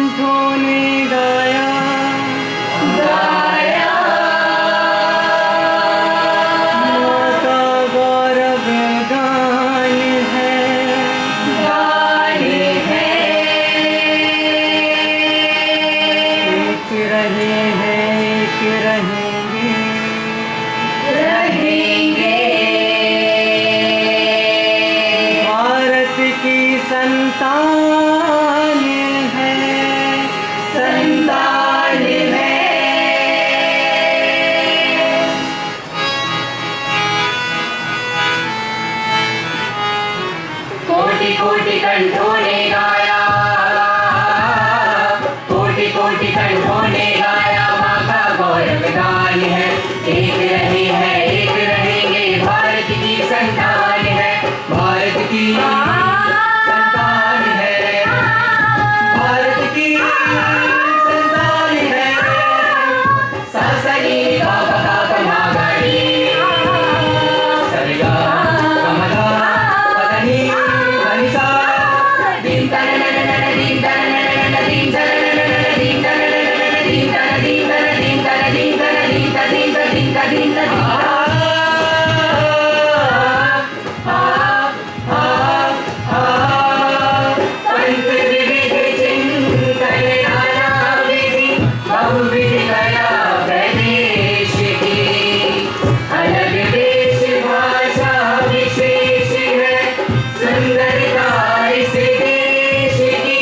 कंठों ने गाया गाया माँ का गौरव गान है गान है। एक रहे हैं एक रहेंगे रहेंगे भारत की संतान है संतान है। कोटि कोटि कंठों ने गाया कोटि कोटि कंठों ने गाया माँ का गौरव गान है। एक रहे हैं एक रहेंगे भारत की संतान है भारत की संतान है भारत की संतान है। सासनी बाबा कमा गई सरिगा कमला पदनी हनिसा दिन तन दिन तन दिन तन दिन तन दिन तन दिन तन दिन तन दिन तन दिन तन दिन तन दिन तन दिन तन पंत विविध चिंतन नाना विधि बहुविधि कला प्रदेश की अलग देश भाषा विशेष है सुंदरता इस देश की।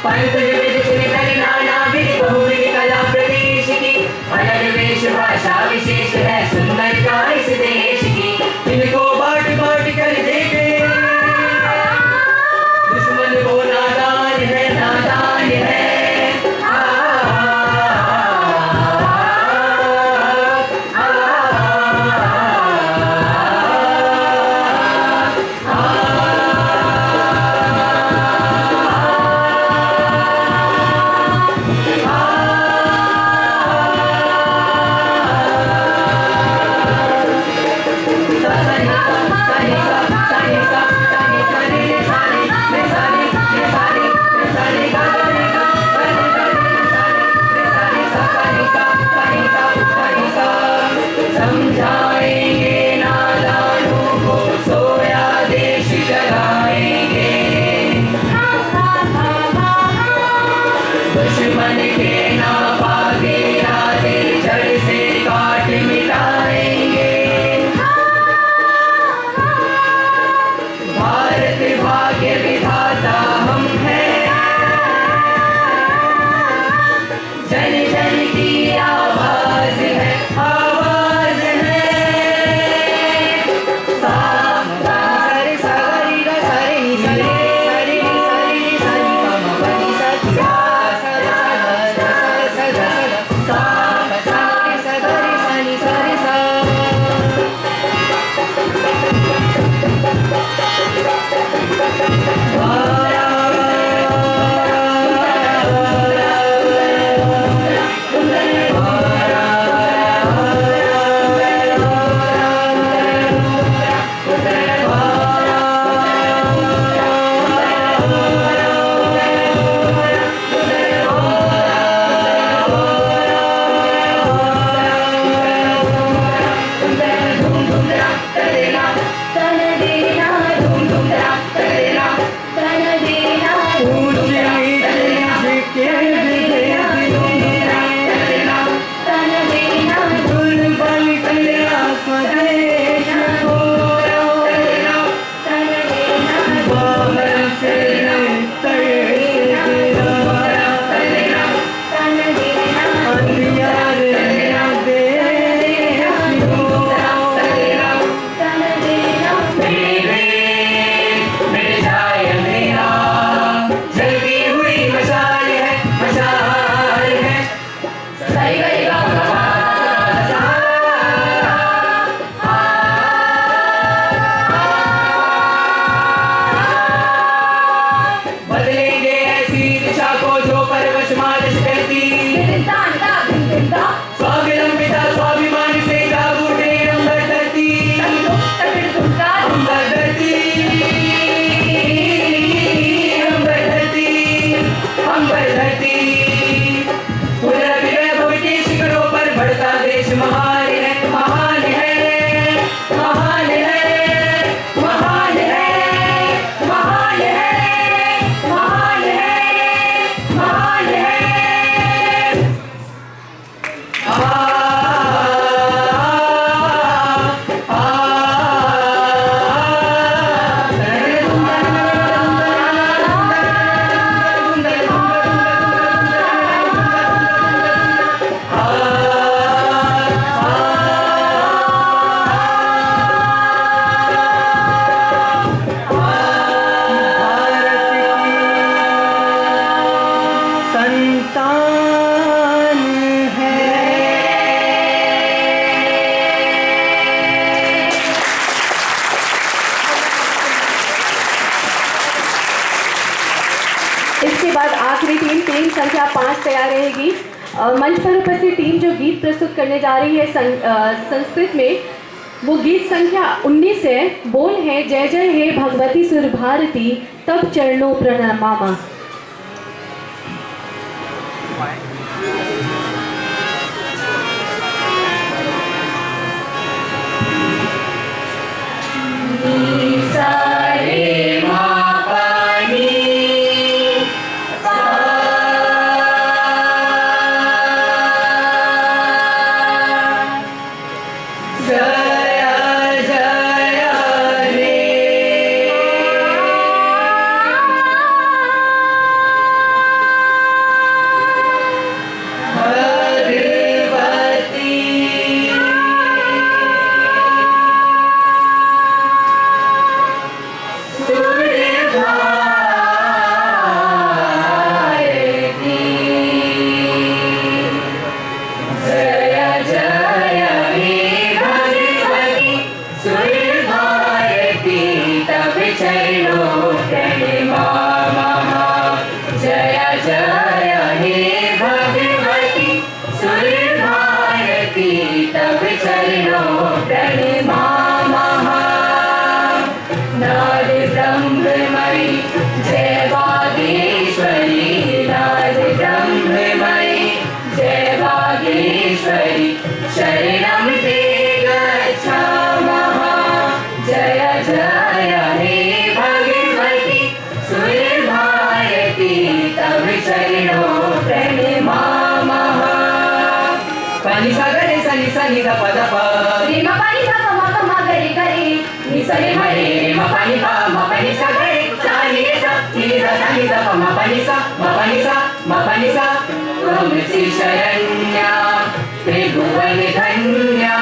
पंत विविध चिंतन नाना विधि बहुविधि कला प्रदेश की अलग देश भाषा विशेष है सुंदरता इस देश की। इनको बांट बांट कर देखे दुश्मन को नादान है नादान है। समझाएंगे नादानों को सोया देश जगाएंगे दुश्मन के नापाक इरादे जड़ से काट मिटाएंगे। भारत भाग्य विधाता हम हैं जन जन की आवाज है आवाज है। सा सारे सारी गा सारे नी सारे सारे नी सारे नी सारी गा मा पा नी सा सा सा सा सा सा सा सा सा सा सा रे सा नी सारे सा जलती हुई मशाल है मशाल संतान है। इसके बाद आखिरी टीम संख्या 5 तैयार रहेगी। मंच पर उपस्थित टीम जो गीत प्रस्तुत करने जा रही है संस्कृत में, वो गीत संख्या 19 है। बोल है जय जय हे भगवती सुर भारती तब चरणों प्रणमामा। शरणं ते गच्छामः। जय जय हे भगवती सुरभारती तव चरणों प्रणमामः। पानी सागर सनि सनि ध पद प रे म पानी ध प म प म गरे गरे नि स रे म रे रे म पानी प म पानी सा गरे सा नि रे सा नि रे सा नि ध प म पानी सा म पानी सा म पानी सा। त्वमसि शरण्या त्रिभुवन धन्या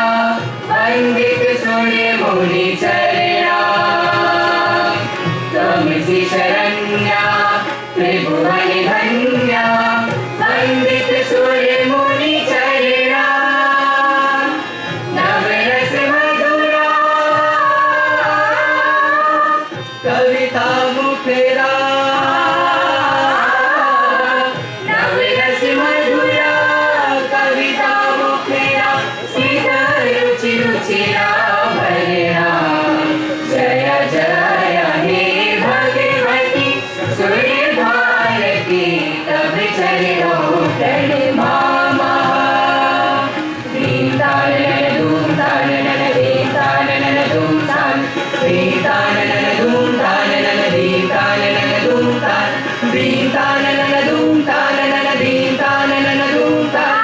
वंदित सूर्य मुनि चरणा। त्वमसि शरण्या त्रिभुवन धन्या वंदित सूर्य मुनि चरणा। नवरस मधुरा कविता मुखेरा रुचिरा भरणा। जय जय हे भगवती सुर भारती तब चरणों प्रणमामः। धीम तान नन धूम तान नन धीम तान नन धूम तान धीम तान नन धूम तान नन धीम तान नन धूम तान धीम तान नन धूम तान नन धीम तान नन धूम तान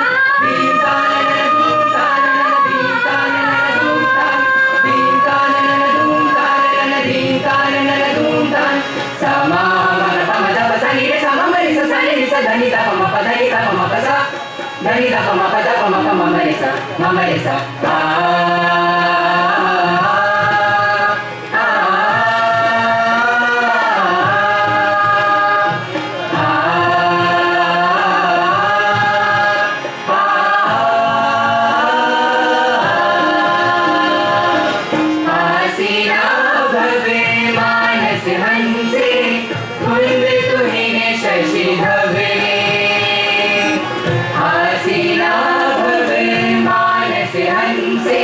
धनी दा पम प धनी दा पम प सा धनी दा पम प दा पम प म रे सा म रे सा। आसीना भवे मानस हंसे कुंद तुहिने शशि धवे। आसीना भवे मानस हंसे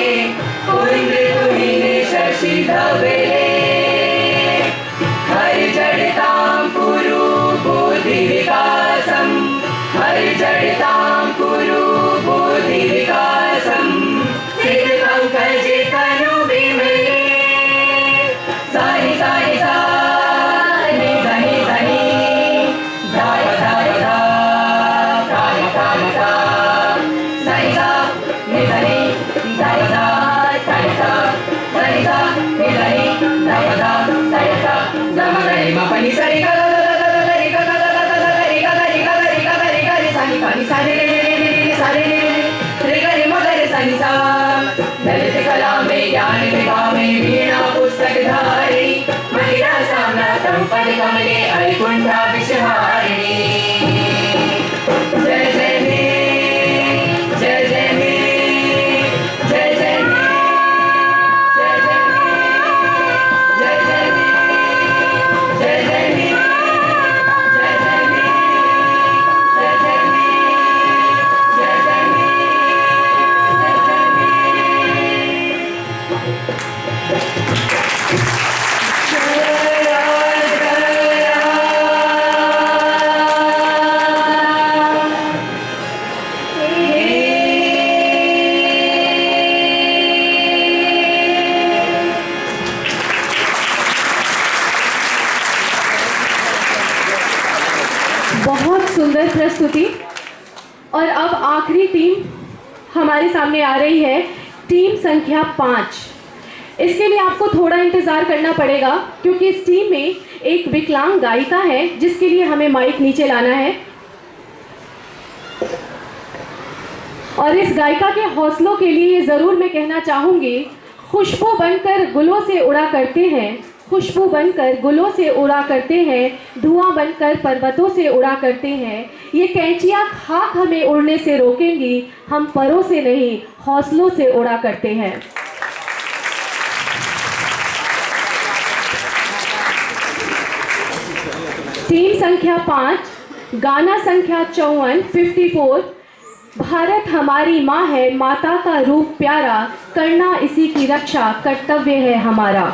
सुंदर प्रस्तुति। और अब आखिरी टीम हमारे सामने आ रही है, टीम संख्या 5। इसके लिए आपको थोड़ा इंतज़ार करना पड़ेगा क्योंकि इस टीम में एक विकलांग गायिका है जिसके लिए हमें माइक नीचे लाना है। और इस गायिका के हौसलों के लिए ज़रूर मैं कहना चाहूँगी, खुशबू बनकर गुलों से उड़ा करते हैं, खुशबू बनकर गुलों से उड़ा करते हैं, धुआं बनकर पर्वतों से उड़ा करते हैं। ये कैंचियाँ खाक हमें उड़ने से रोकेंगी, हम परों से नहीं हौसलों से उड़ा करते हैं। टीम संख्या 5, गाना संख्या 54, भारत हमारी माँ है, माता का रूप प्यारा, करना इसी की रक्षा कर्तव्य है हमारा।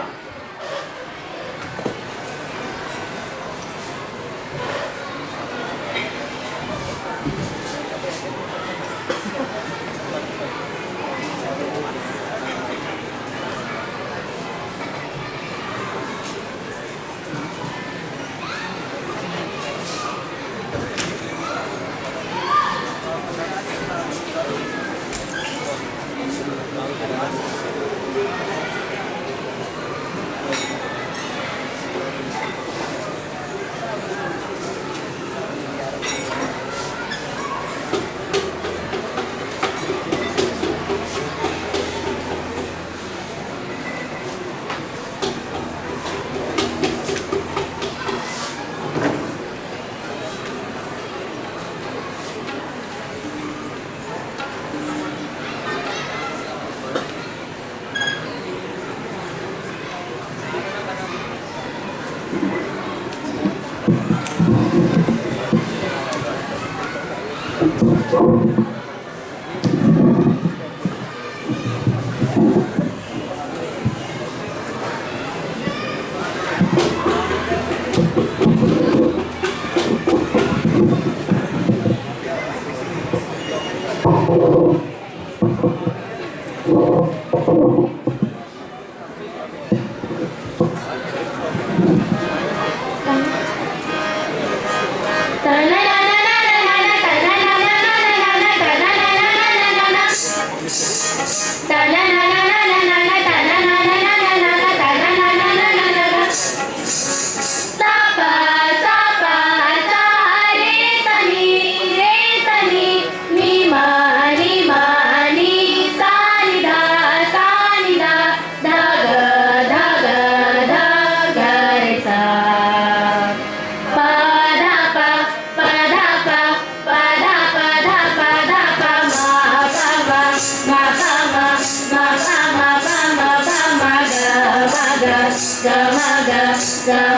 Gama,